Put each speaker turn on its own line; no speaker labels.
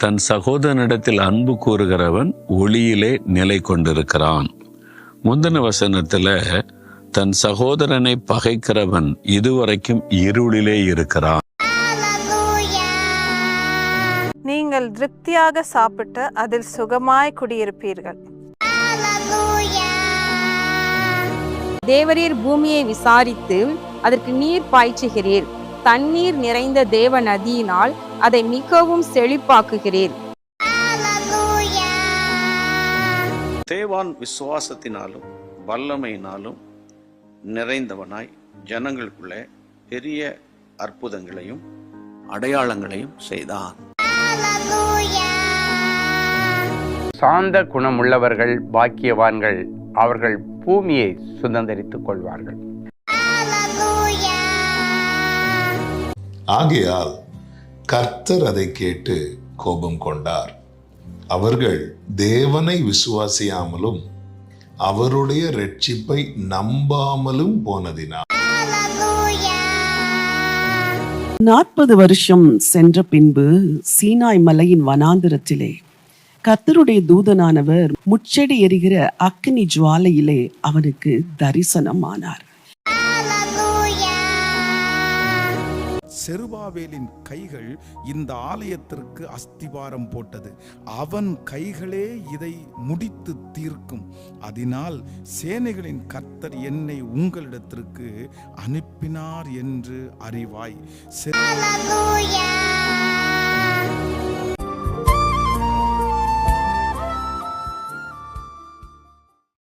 தன் சகோதரனிடத்தில் அன்பு கூறுகிறவன் ஒளியிலே நிலை கொண்டிருக்கிறான். முந்தின வசனத்துல தன் சகோதரனை பகைக்கிறவன் இதுவரைக்கும் இருளிலே இருக்கிறான்.
நீங்கள் திருப்தியாக சாப்பிட்டு அதில் சுகமாய் குடியிருப்பீர்கள்.
தேவரீர் பூமியை விசாரித்து அதற்கு நீர் பாய்ச்சுகிறீர். தண்ணீர் நிறைந்த தேவ நதியினால் அதை மிகவும் செழிப்பாக்குகிறீர்.
தேவான் விசுவாசத்தினாலும் வல்லமையினாலும் நிறைந்தவனாய் ஜனங்களுக்குள்ளே பெரிய அற்புதங்களையும் அடையாளங்களையும் செய்தான்.
சாந்த குணமுள்ளவர்கள் பாக்கியவான்கள், அவர்கள் பூமியை சுதந்தரித்துக் கொள்வார்கள்.
ஆகையால் கர்த்தர் அதை கேட்டு கோபம் கொண்டார். அவர்கள் தேவனை விசுவாசியாமலும் அவருடைய இரட்சிப்பை நம்பாமலும் போனதினால்
40 வருஷம் சென்ற பின்பு சீனாய் மலையின் வனாந்திரத்திலே கர்த்தருடைய தூதனானவர் முச்செடி எரிகிற அக்கினி ஜுவாலையிலே அவனுக்கு தரிசனமானார்.
செருபாவேலின் கைகள் இந்த ஆலயத்திற்கு அஸ்திவாரம் போட்டது. அவன் கைகளே இதை முடித்து தீர்க்கும். அதனால் சேனைகளின் கர்த்தர் என்னை உங்களிடத்திற்கு அனுப்பினார் என்று அறிவாய்.